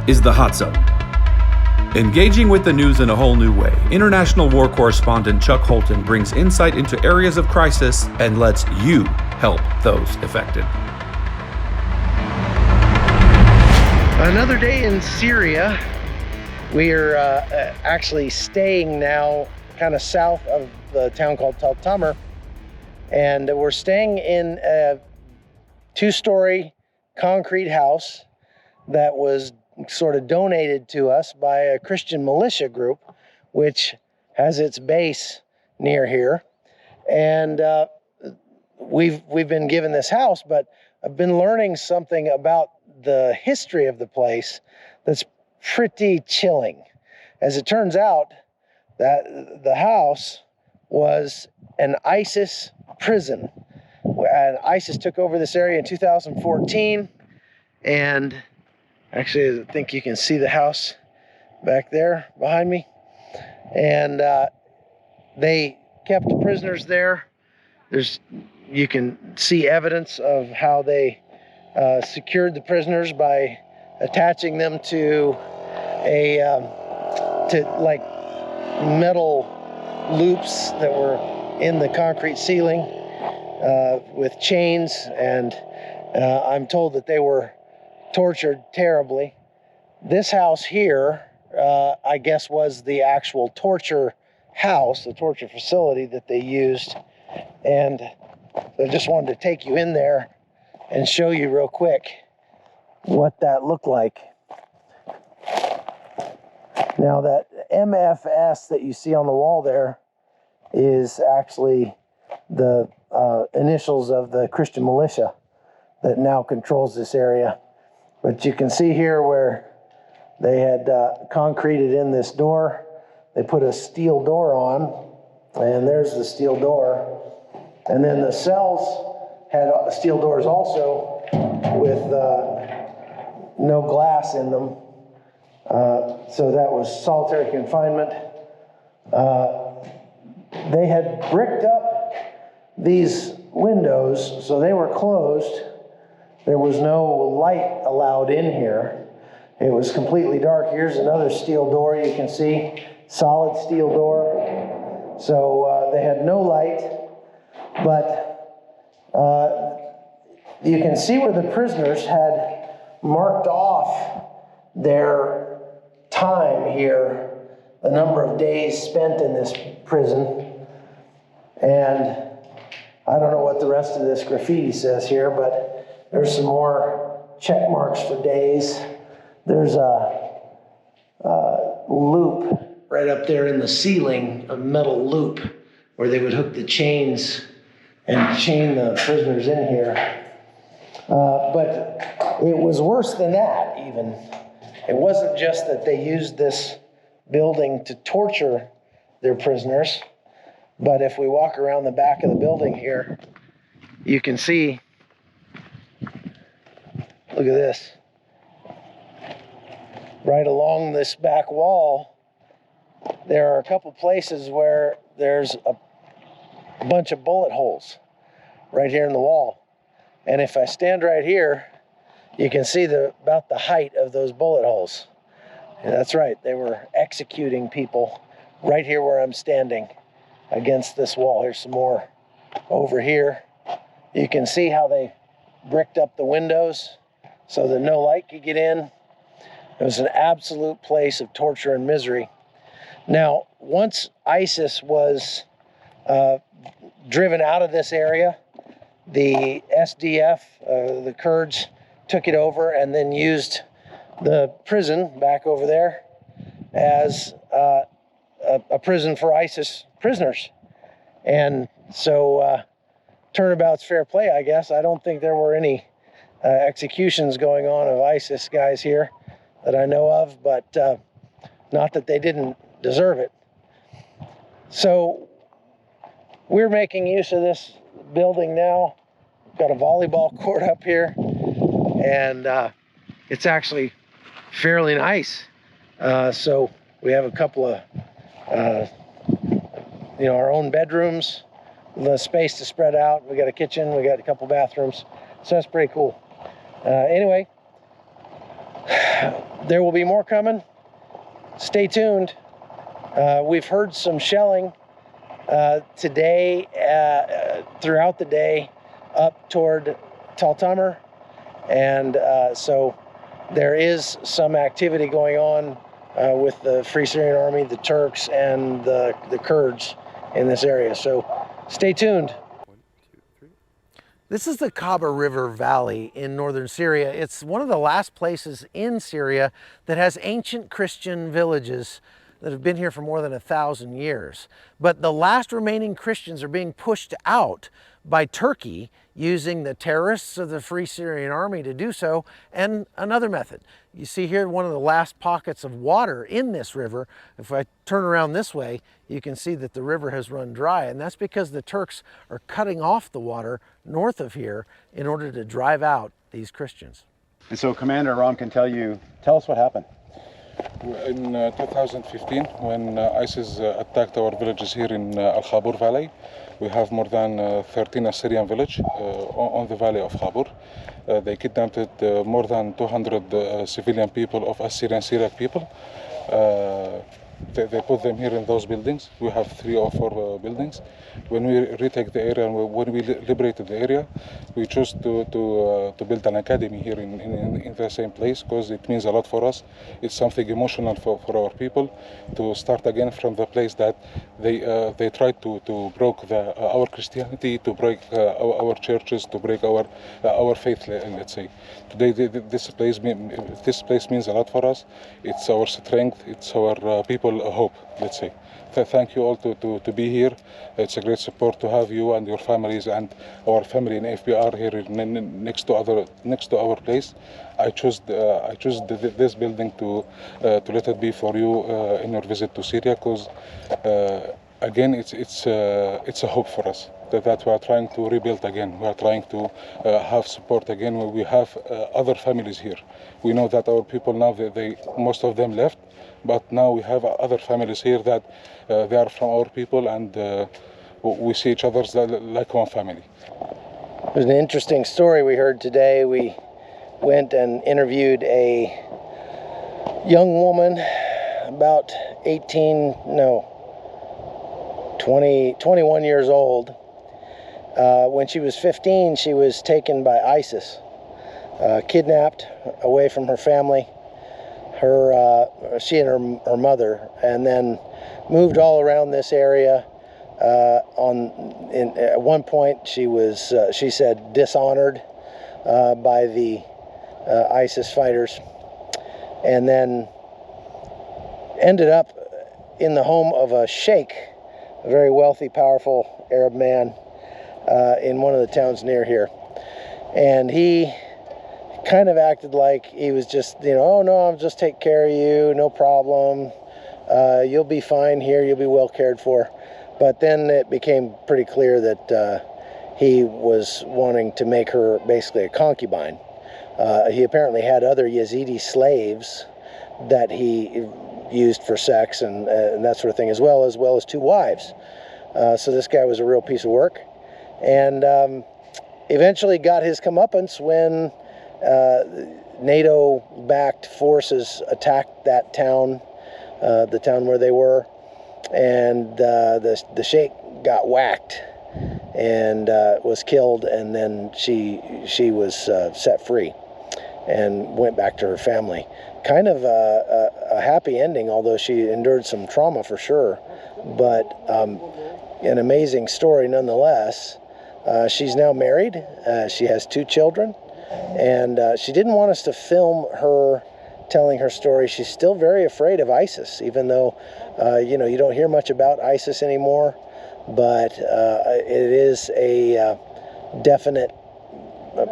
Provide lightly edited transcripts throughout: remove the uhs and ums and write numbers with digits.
is the Hot Zone. Engaging with the news in a whole new way, international war correspondent Chuck Holton brings insight into areas of crisis and lets you help those affected. Another day in Syria. We are actually staying now kind of south of the town called Holton, and we're staying in a two-story concrete house that was sort of donated to us by a Christian militia group, which has its base near here. And we've been given this house, but I've been learning something about the history of the place that's pretty chilling. As it turns out, that the house was an ISIS prison. And ISIS took over this area in 2014, and actually I think you can see the house back there behind me. And they kept prisoners there. You can see evidence of how they secured the prisoners by attaching them to like metal loops that were in the concrete ceiling with chains, and I'm told that they were tortured terribly. This house here, I guess, was the actual torture house, the torture facility that they used, and I just wanted to take you in there and show you real quick what that looked like. Now that MFS that you see on the wall there is actually the initials of the Christian militia that now controls this area. But you can see here where they had concreted in this door. They put a steel door on, and there's the steel door. And then the cells had steel doors also with no glass in them. So that was solitary confinement. They had bricked up these windows, so they were closed. There was no light allowed in here. It was completely dark. Here's another steel door you can see, solid steel door. So they had no light, but you can see where the prisoners had marked off their time here, the number of days spent in this prison. And I don't know what the rest of this graffiti says here, but there's some more check marks for days. There's a loop right up there in the ceiling, a metal loop where they would hook the chains and chain the prisoners in here. But it was worse than that even. It wasn't just that they used this building to torture their prisoners, but if we walk around the back of the building here, you can see, look at this. Right along this back wall, there are a couple places where there's a bunch of bullet holes right here in the wall. And if I stand right here, you can see about the height of those bullet holes. And that's right, they were executing people right here where I'm standing against this wall. Here's some more over here. You can see how they bricked up the windows so that no light could get in. It was an absolute place of torture and misery. Now, once ISIS was driven out of this area, the SDF, the Kurds, took it over and then used the prison back over there as a prison for ISIS prisoners. And so turnabout's fair play, I guess. I don't think there were any executions going on of ISIS guys here that I know of, but not that they didn't deserve it. So we're making use of this building now. We've got a volleyball court up here, and it's actually fairly nice. So we have a couple of, our own bedrooms, the space to spread out. We got a kitchen, we got a couple bathrooms, so that's pretty cool. Anyway, There will be more coming. Stay tuned. We've heard some shelling today, throughout the day, up toward Taltamer, and so there is some activity going on with the Free Syrian Army, the Turks, and the Kurds in this area. So stay tuned. This is the Kaba River Valley in northern Syria. It's one of the last places in Syria that has ancient Christian villages that have been here for more than 1,000 years. But the last remaining Christians are being pushed out by Turkey using the terrorists of the Free Syrian Army to do so, and another method. You see here one of the last pockets of water in this river. If I turn around this way, you can see that the river has run dry, and that's because the Turks are cutting off the water north of here in order to drive out these Christians. And so Commander Ram can tell us what happened. In 2015, when ISIS attacked our villages here in Al Khabur Valley, we have more than 13 Assyrian villages on the valley of Khabur. They kidnapped more than 200 civilian people of Assyrian Syriac people. They put them here in those buildings. We have 3 or 4 buildings. When we retake the area and when we liberated the area, we chose to build an academy here in the same place, because it means a lot for us. It's something emotional for our people to start again from the place that they tried to break our Christianity, to break our churches, to break our faith, let's say. Today this place means a lot for us. It's our strength. It's our people hope, let's say. Thank you all to be here. It's a great support to have you and your families and our family in FBR here next to our place. I chose this building to let it be for you in your visit to Syria, because again it's a hope for us that we are trying to rebuild again. We are trying to have support again. We have other families here. We know that our people now, most of them left, but now we have other families here that they are from our people, and we see each other like one family. There's an interesting story we heard today. We went and interviewed a young woman, about 21 years old. When she was 15, she was taken by ISIS, kidnapped away from her family, she and her mother, and then moved all around this area. At one point, she was, she said, dishonored by the ISIS fighters, and then ended up in the home of a sheikh, a very wealthy, powerful Arab man in one of the towns near here. And he kind of acted like he was just, oh no, I'll just take care of you, no problem. You'll be fine here, you'll be well cared for. But then it became pretty clear that he was wanting to make her basically a concubine. He apparently had other Yazidi slaves that he used for sex and that sort of thing, as well as 2 wives. So this guy was a real piece of work, and eventually got his comeuppance when NATO-backed forces attacked that town, the town where they were, and the sheikh got whacked and was killed, and then she was set free and went back to her family. Kind of a happy ending, although she endured some trauma for sure, but an amazing story nonetheless. She's now married. She has 2 children, and she didn't want us to film her telling her story. She's still very afraid of ISIS, even though you don't hear much about ISIS anymore, but it is a definite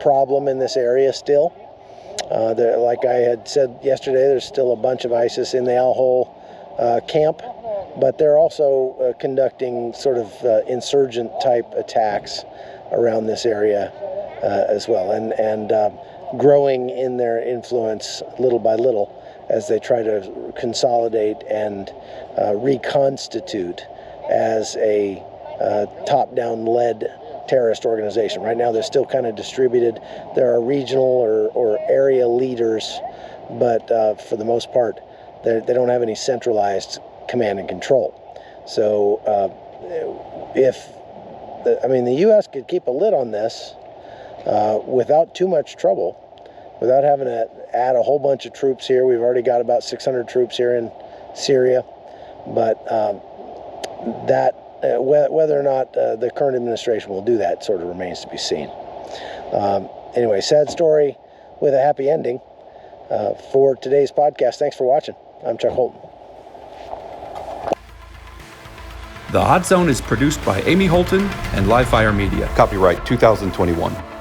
problem in this area still. Like I had said yesterday, there's still a bunch of ISIS in the Al-Hol camp, but they're also conducting sort of insurgent type attacks around this area as well, and growing in their influence little by little as they try to consolidate and reconstitute as a top-down led terrorist organization. Right now they're still kind of distributed. There are regional or area leaders but for the most part, they don't have any centralized command and control. So the U.S. could keep a lid on this without too much trouble, without having to add a whole bunch of troops here. We've already got about 600 troops here in Syria, but whether or not the current administration will do that sort of remains to be seen. Anyway, sad story with a happy ending. For today's podcast, thanks for watching. I'm Chuck Holton. The Hot Zone is produced by Amy Holton and Livefire Media. Copyright 2021.